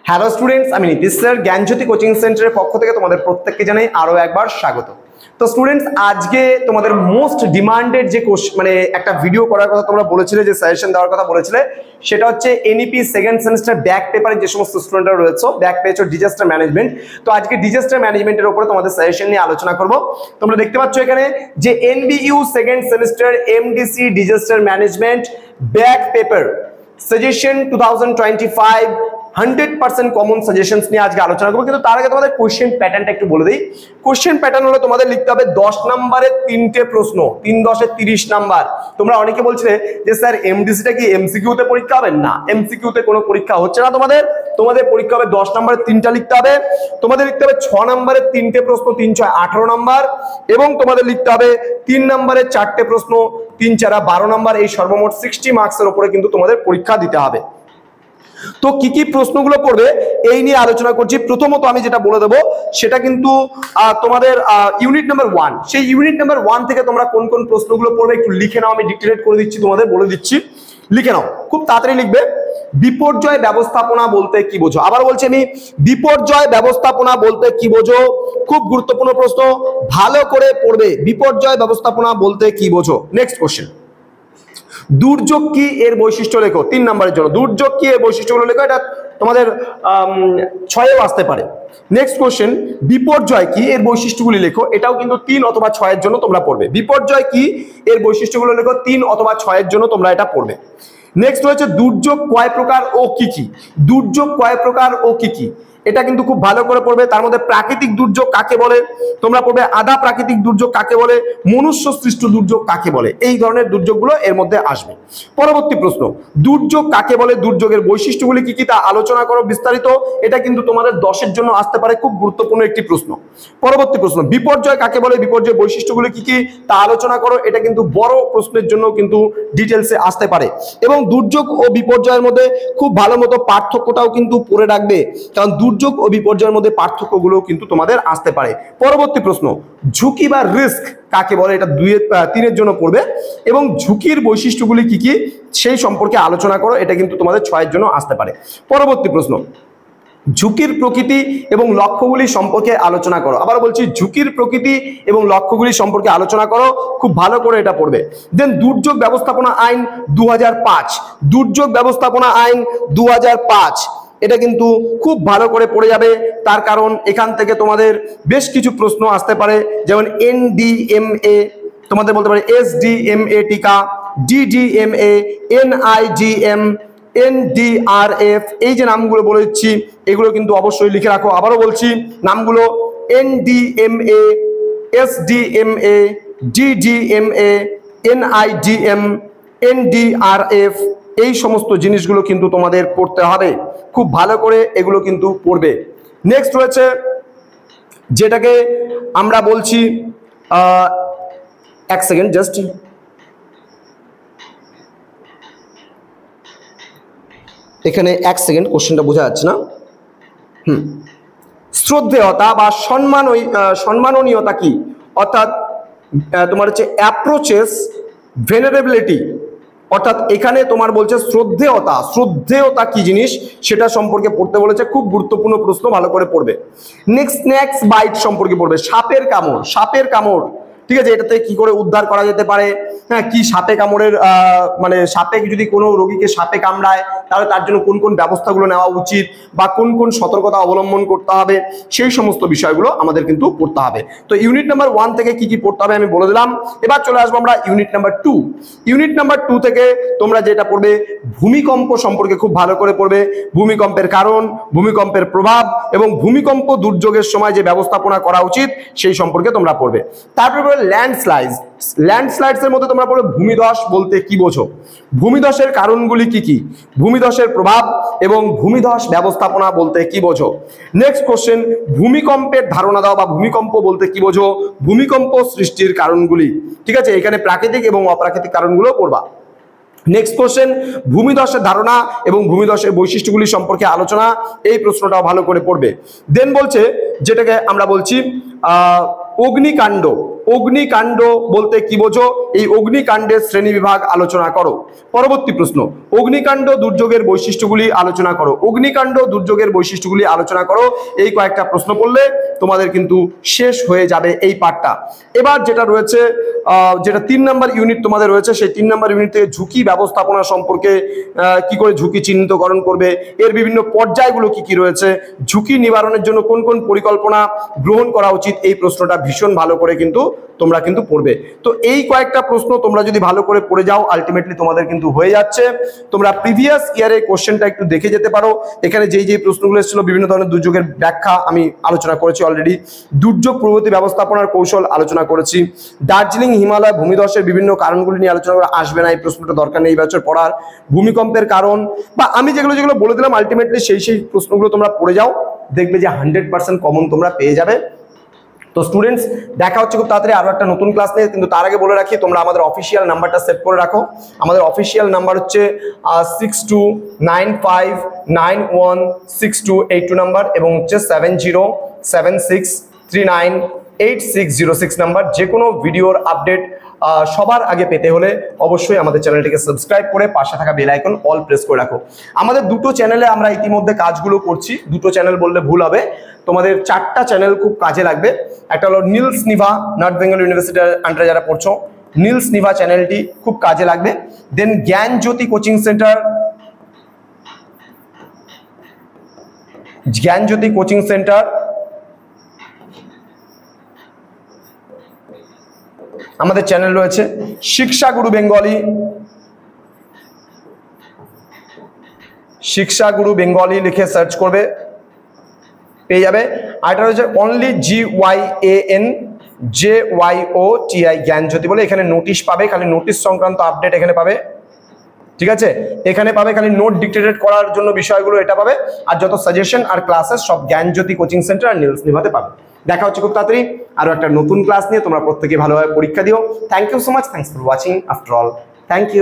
Hello students, আমি Nitish sir জ্ঞানজ্যোতি coaching সেন্টারের পক্ষ থেকে তোমাদের প্রত্যেককে জানাই আরো একবার স্বাগত। তো স্টুডেন্টস, আজকে তোমাদের মোস্ট ডিমান্ডেড যে মানে একটা ভিডিও করার কথা তোমরা বলেছিলে, যে সাজেশন দেওয়ার কথা বলেছিলে, সেটা হচ্ছে এনইপি সেকেন্ড সেমিস্টার ব্যাক পেপারে যে সমস্ত স্টুডেন্টরা রয়েছে ব্যাক পেয়েছো ডিজাস্টার ম্যানেজমেন্ট। তো আজকে ডিজাস্টার ম্যানেজমেন্টের উপরে তোমাদের সাজেশন নিয়ে আলোচনা করব। তোমরা দেখতে পাচ্ছ এখানে যে NBU second semester MDC disaster management back paper suggestion 2025 100% common suggestions নিয়ে আজকে আলোচনা করবো। কিন্তু তার আগে তোমাদের কোশ্চেন প্যাটার্নটা একটু বলে দিই। কোশ্চেন প্যাটার্ন হলো তোমাদের লিখতে হবে 10 নম্বরের 3টে প্রশ্ন, 3 10 30 নাম্বার। তোমরা অনেকে বলছিলে যে স্যার এমডিসিটা কি এমসিকিউ তে পরীক্ষা হবে? না, এমসিকিউ তে কোনো পরীক্ষা হচ্ছে না। তোমাদের পরীক্ষা হবে 10 নম্বরের 3টা লিখতে হবে। তোমাদের লিখতে হবে 6 নম্বরের 3টে প্রশ্ন, 3 6 18 নাম্বার, এবং তোমাদের লিখতে হবে 3 নম্বরের 4টে প্রশ্ন, 3 4 12 নাম্বার। এই সর্বমোট 60 মার্কসের উপরে কিন্তু তোমাদের পরীক্ষা দিতে হবে। তো কি কি প্রশ্নগুলো পড়বে এই নিয়ে আলোচনা করছি। প্রথমত আমি যেটা বলে দেবো সেটা কিন্তু তোমাদের ইউনিট নাম্বার 1, সেই ইউনিট নাম্বার 1 থেকে তোমরা কোন কোন প্রশ্নগুলো পড়বে একটু লিখে নাও। আমি ডিক্টেট করে দিচ্ছি, তোমাদের বলে দিচ্ছি, লিখে নাও, খুব তাড়াতাড়ি লিখবে। বিপর্যয় ব্যবস্থাপনা বলতে কি বোঝো? আবার বলছি আমি, বিপর্যয় ব্যবস্থাপনা বলতে কি বোঝো? খুব গুরুত্বপূর্ণ প্রশ্ন, ভালো করে পড়বে। বিপর্যয় ব্যবস্থাপনা বলতে কি বোঝো? নেক্সট কোশ্চেন, দুর্যোগ কি এর বৈশিষ্ট্য লেখো। 3 নম্বরের জন্য দুর্যোগ কি এর বৈশিষ্ট্যগুলো লেখো। এটা তোমাদের 6এও আসতে পারে। নেক্সট কোশ্চেন, বিপর্যয় কি এর বৈশিষ্ট্যগুলি লেখো। এটাও কিন্তু 3 অথবা 6 এর জন্য তোমরা পড়বে। বিপর্যয় কি এর বৈশিষ্ট্যগুলো লেখো, 3 অথবা 6 এর জন্য তোমরা এটা পড়বে। নেক্সট হচ্ছে দুর্যোগ কয় প্রকার ও কি কি। দুর্যোগ কয় প্রকার ও কি কি, এটা কিন্তু খুব ভালো করে পড়বে। তার মধ্যে প্রাকৃতিক দুর্যোগ কাকে বলে তোমরা পড়বে, আধা প্রাকৃতিক দুর্যোগ কাকে বলে, মনুষ্য সৃষ্ট দুর্যোগ কাকে বলে। এই ধরনের দুর্যোগগুলো এর মধ্যে আসবে। পরবর্তী প্রশ্ন, দুর্যোগ কাকে বলে, দুর্যোগের বৈশিষ্ট্যগুলি কি কি তা আলোচনা করো বিস্তারিত। এটা কিন্তু তোমাদের 10 এর জন্য আসতে পারে, খুব গুরুত্বপূর্ণ একটি প্রশ্ন। পরবর্তী প্রশ্ন, বিপর্যয় কাকে বলে, বিপর্যয়ের বৈশিষ্ট্যগুলি কি কি তা আলোচনা করো। এটা কিন্তু বড় প্রশ্নের জন্য কিন্তু ডিটেলসে আসতে পারে। এবং দুর্যোগ ও বিপর্যয়ের মধ্যে খুব ভালো মতো পার্থক্যটাও কিন্তু পড়ে রাখবে, কারণ দুর্যোগ ও বিপর্যয়ের মধ্যে পার্থক্যগুলো কিন্তু তোমাদের আসতে পারে। পরবর্তী প্রশ্ন, ঝুঁকি বা রিস্ক কাকে বলে। এটা 2 3 এর জন্য পড়বে। এবং ঝুঁকির বৈশিষ্ট্যগুলি কি কি সেই সম্পর্কে আলোচনা করো। এটা কিন্তু তোমাদের 6 এর জন্য আসতে পারে। পরবর্তী প্রশ্ন, ঝুঁকির প্রকৃতি এবং লক্ষ্যগুলি সম্পর্কে আলোচনা করো। আবার বলছি, ঝুঁকির প্রকৃতি এবং লক্ষ্যগুলি সম্পর্কে আলোচনা করো, খুব ভালো করে এটা পড়বে। দেন দুর্যোগ ব্যবস্থাপনা আইন 2005, দুর্যোগ ব্যবস্থাপনা আইন 2005, এটা কিন্তু খুব ভালো করে পড়ে যাবে। তার কারণ এখান থেকে তোমাদের বেশ কিছু প্রশ্ন আসতে পারে, যেমন এনডিএমএ, তোমাদের বলতে পারে এসডিএমএ টিকা, ডিডিএমএ, এনআইডিএম, এনডিআরএফ। এই যে নামগুলো বলে দিচ্ছি এগুলো কিন্তু অবশ্যই লিখে রাখো। আবারও বলছি নামগুলো, এনডিএমএ, এসডিএমএ, ডিডিএমএ, এনআইডিএম, এনডিআরএফ। এই সমস্ত জিনিসগুলো কিন্তু তোমাদের পড়তে হবে, খুব ভালো করে এগুলো কিন্তু পড়বে। নেক্সট রয়েছে যেটাকে আমরা বলছি, এক সেকেন্ড জাস্ট, এখানে এক সেকেন্ড কোশ্চেনটা বোঝা যাচ্ছে না। শ্রদ্ধেয়তা বা সম্মাননীয়তা কি, অর্থাৎ তোমার হচ্ছে অ্যাপ্রোচেস ভেনারেবিলিটি, অর্থাৎ এখানে তোমার বলছে শ্রদ্ধেয়তা কি জিনিস সেটা সম্পর্কে পড়তে বলেছে। খুব গুরুত্বপূর্ণ প্রশ্ন, ভালো করে পড়বে। নেক্সট স্নেকস বাইট সম্পর্কে পড়বে, সাপের কামড়, ঠিক আছে, এটাতে কি করে উদ্ধার করা যেতে পারে। হ্যাঁ, কি সাপে কামড়ের মানে সাপে যদি কোনো রোগীকে সাপে কামড়ায় তাহলে তার জন্য কোন কোন ব্যবস্থাগুলো নেওয়া উচিত বা কোন কোন সতর্কতা অবলম্বন করতে হবে, সেই সমস্ত বিষয়গুলো আমাদের কিন্তু পড়তে হবে। তো ইউনিট নাম্বার 1 থেকে কি কি পড়তে হবে আমি বলে দিলাম। এবার চলে আসবো আমরা ইউনিট নাম্বার 2। ইউনিট নাম্বার 2 থেকে তোমরা যেটা পড়বে, ভূমিকম্প সম্পর্কে খুব ভালো করে পড়বে। ভূমিকম্পের কারণ, ভূমিকম্পের প্রভাব এবং ভূমিকম্প দুর্যোগের সময় যে ব্যবস্থাপনা করা উচিত সেই সম্পর্কে তোমরা পড়বে। তারপরে ল্যান্ডস্লাইডস এর মধ্যে তোমরা পড়বে ভূমিধস বলতে কি বোঝো, ভূমিধসের কারণগুলি কি কি, ভূমিধসের প্রভাব এবং ভূমিধস ব্যবস্থাপনা বলতে কি বোঝো। নেক্সট কোশ্চেন, ভূমিকম্পের ধারণা দাও বা ভূমিকম্প বলতে কি বোঝো, ভূমিকম্প সৃষ্টির কারণগুলি। ঠিক আছে, এখানে প্রাকৃতিক এবং অপ্রাকৃতিক কারণগুলো পড়বা। নেক্সট কোশ্চেন, ভূমিধসের ধারণা এবং ভূমিধসের বৈশিষ্ট্যগুলি সম্পর্কে আলোচনা, এই প্রশ্নটাও ভালো করে পড়বে। দেন বলছে যেটাকে আমরা বলছি অগ্নিকাণ্ড, অগ্নিকাণ্ড বলতে কি বোঝো? এই অগ্নিকাণ্ডের শ্রেণীবিভাগ আলোচনা করো। পরবর্তী প্রশ্ন, অগ্নিকাণ্ড দুর্যোগের বৈশিষ্ট্যগুলি আলোচনা করো। অগ্নিকাণ্ড দুর্যোগের বৈশিষ্ট্যগুলি আলোচনা করো। এই কয়েকটা প্রশ্ন পড়লে তোমাদের কিন্তু শেষ হয়ে যাবে এই পার্টটা। এবার যেটা রয়েছে, যেটা 3 নম্বর ইউনিট তোমাদের রয়েছে, সেই 3 নম্বর ইউনিট থেকে ঝুঁকি ব্যবস্থাপনা সম্পর্কে কি করে ঝুঁকি চিহ্নিতকরণ করবে, এর বিভিন্ন পর্যায়গুলো কি কি রয়েছে, ঝুঁকি নিবারণের জন্য কোন কোন পরিকল্পনা গ্রহণ করা উচিত, এই প্রশ্নটা ভীষণ ভালো করে কিন্তু তোমরা কিন্তু পড়বে। তো এই কয়েকটা প্রশ্ন তোমরা যদি ভালো করে পড়ে যাও, আলটিমেটলি তোমাদের কিন্তু হয়ে যাচ্ছে। তোমরা প্রিভিয়াস ইয়ারের কোশ্চেনটা একটু দেখে যেতে পারো। এখানে যেই প্রশ্নগুলো এসেছিল, বিভিন্ন ধরনের দুর্যোগের ব্যাখ্যা আমি আলোচনা করেছি অলরেডি, দুর্যোগ পূর্ববর্তী ব্যবস্থাপনার কৌশল আলোচনা করেছি, দার্জিলিং হিমালয় ভূমিধসের বিভিন্ন কারণগুলি নিয়ে আলোচনা করা আসবে না, এই প্রশ্নটা দরকার নেই এই বছর পড়ার, ভূমিকম্পের কারণ বা আমি যেগুলো যেগুলো বলে দিলাম, আলটিমেটলি সেই প্রশ্নগুলো তোমরা পড়ে যাও, দেখবে যে 100% কমন তোমরা পেয়ে যাবে। তো স্টুডেন্টস, দেখা হচ্ছে খুব তাড়াতাড়ি আরো একটা নতুন ক্লাস নিয়ে। কিন্তু তার আগে বলে রাখি, তোমরা আমাদের অফিসিয়াল নাম্বারটা সেভ করে রাখো। আমাদের অফিসিয়াল নাম্বার হচ্ছে 6295916282 নাম্বার, এবং হচ্ছে 7076398606 নাম্বার। যে কোনো ভিডিওর আপডেট সবার আগে পেতে হলে অবশ্যই আমাদের চ্যানেলটিকে সাবস্ক্রাইব করে পাশে থাকা বেল আইকন অল প্রেস করে রাখো। আমাদের দুটো চ্যানেলে আমরা ইতিমধ্যে কাজগুলো করছি। দুটো চ্যানেল বললে ভুল হবে, তোমাদের 4টা চ্যানেল খুব কাজে লাগবে। একটা হলো নীলস নিভা, নর্থ বেঙ্গল ইউনিভার্সিটির আন্ডারে যারা পড়ছো, নীলস নিভা চ্যানেলটি খুব কাজে লাগবে। দেন জ্ঞানজ্যোতি কোচিং সেন্টার, জ্ঞানজ্যোতি কোচিং সেন্টার, আমাদের চ্যানেল রয়েছে শিক্ষাগুরু বেঙ্গলি, শিক্ষাগুরু বেঙ্গলি লিখে সার্চ করবে, পেয়ে যাবে। আর এটা রয়েছে অনলি GYANJYOTI জ্ঞানজ্যোতি বলে, এখানে নোটিশ পাবে, খালি নোটিশ সংক্রান্ত আপডেট এখানে পাবে, ঠিক আছে? এখানে পাবে খালি নোট ডিক্টেটেড করার জন্য বিষয়গুলো এটা পাবে, আর যত সাজেশন আর ক্লাসেস সব জ্ঞানজ্যোতি কোচিং সেন্টার আর নীলস নিভাতে পাবে। দেখা হচ্ছে খুব তাড়াতাড়ি আরো একটা নতুন ক্লাস নিয়ে। তোমরা প্রত্যেকে ভালোভাবে পরীক্ষা দিও। Thank you so much, thanks for watching after all, thank you.